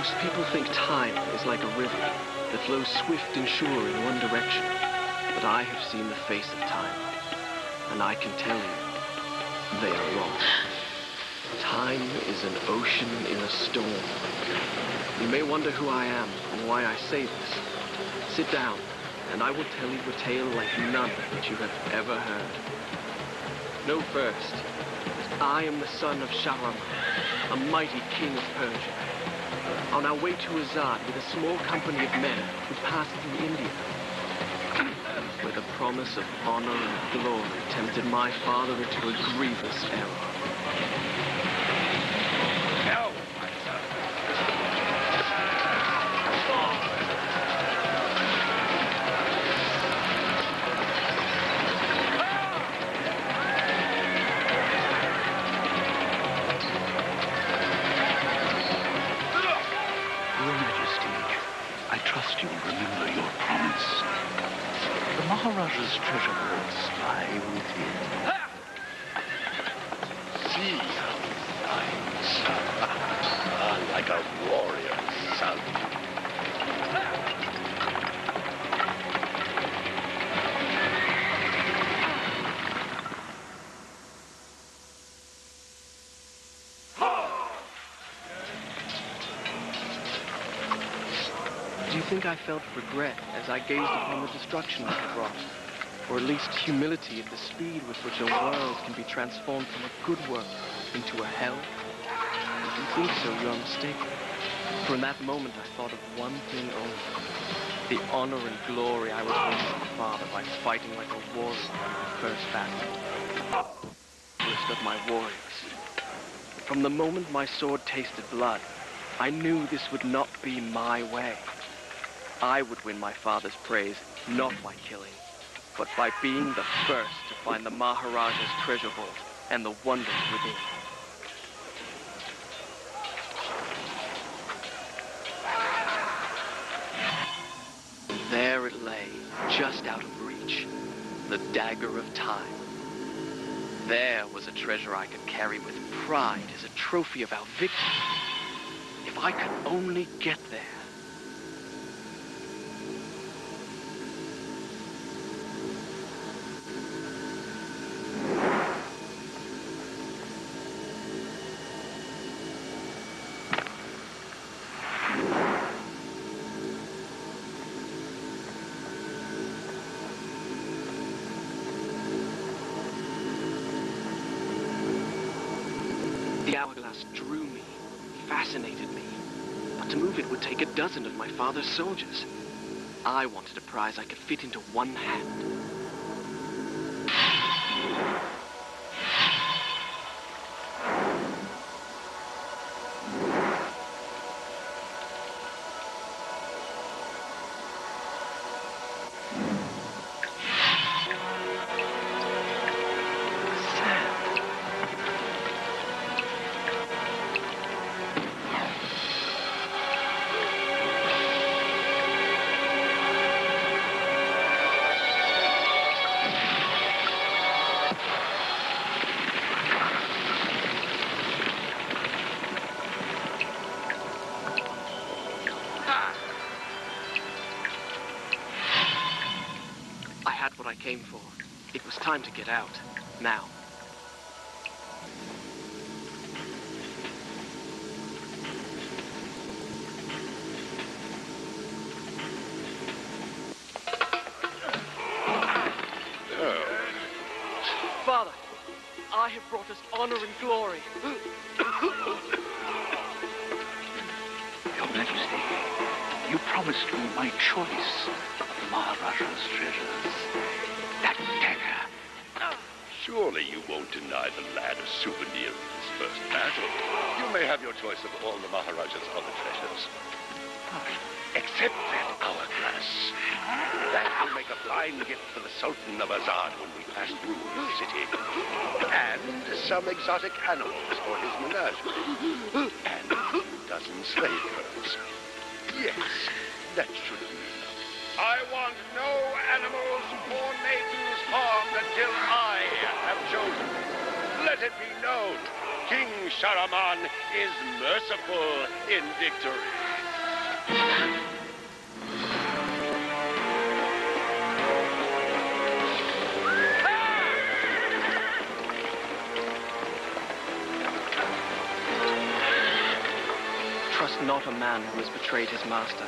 Most people think time is like a river that flows swift and sure in one direction. But I have seen the face of time, and I can tell you, they are wrong. Time is an ocean in a storm. You may wonder who I am and why I say this. Sit down, and I will tell you a tale like none that you have ever heard. Know first, that I am the son of Shahraman, a mighty king of Persia. On our way to Azad with a small company of men who passed through India, where the promise of honor and glory tempted my father into a grievous error. No, my son. Your Majesty, I trust you will remember your promise. The Maharaja's treasure vaults lie within. See how he fights. Like a warrior's son. Do you think I felt regret as I gazed upon the destruction I had wrought? Or at least humility at the speed with which a world can be transformed from a good world into a hell? If you think so, you are mistaken. For in that moment I thought of one thing only. The honor and glory I would win for my father by fighting like a warrior in my first battle. List of my warriors. From the moment my sword tasted blood, I knew this would not be my way. I would win my father's praise, not by killing, but by being the first to find the Maharaja's treasure vault and the wonders within. There it lay, just out of reach, the dagger of time. There was a treasure I could carry with pride as a trophy of our victory. If I could only get there. The hourglass drew me, fascinated me, but to move it would take a dozen of my father's soldiers. I wanted a prize I could fit into one hand. What I came for. It was time to get out. Now. Father, I have brought us honor and glory. Your Majesty, you promised me my choice of the Maharaja's treasures. That dagger. Surely you won't deny the lad a souvenir of his first battle. You may have your choice of all the Maharaja's other treasures. Except that hourglass. That will make a fine gift for the Sultan of Azad when we pass through his city. And some exotic animals for his menagerie. And a dozen slave girls. Yes, that should be enough. I want no animals or maidens harmed until I have chosen. Let it be known, King Shahraman is merciful in victory. not a man who has betrayed his master,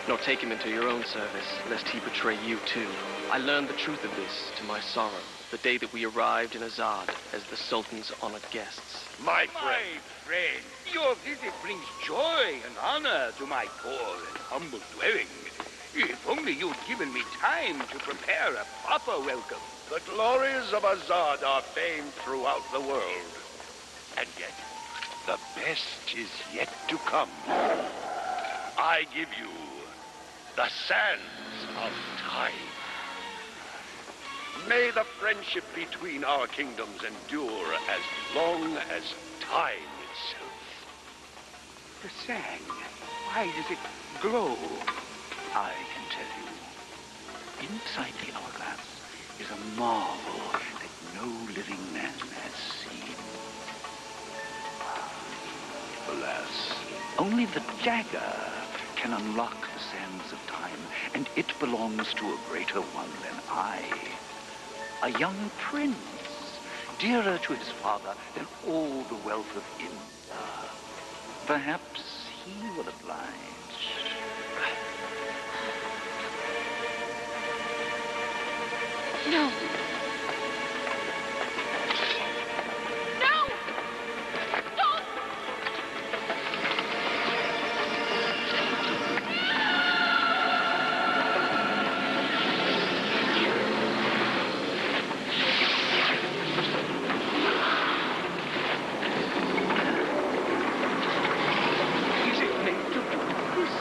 nor take him into your own service, lest he betray you too. I learned the truth of this to my sorrow, the day that we arrived in Azad as the Sultan's honored guests. My friend. Your visit brings joy and honor to my poor and humble dwelling. If only you'd given me time to prepare a proper welcome. The glories of Azad are famed throughout the world. And yet, the best is yet to come. I give you the sands of time. May the friendship between our kingdoms endure as long as time itself. The sand, why does it glow? I can tell you. Inside the hourglass is a marvel that no living man has seen. Alas, only the dagger can unlock the sands of time, and it belongs to a greater one than I. A young prince, dearer to his father than all the wealth of India. Perhaps he will oblige. No. No! Don't! Is it meant to do this?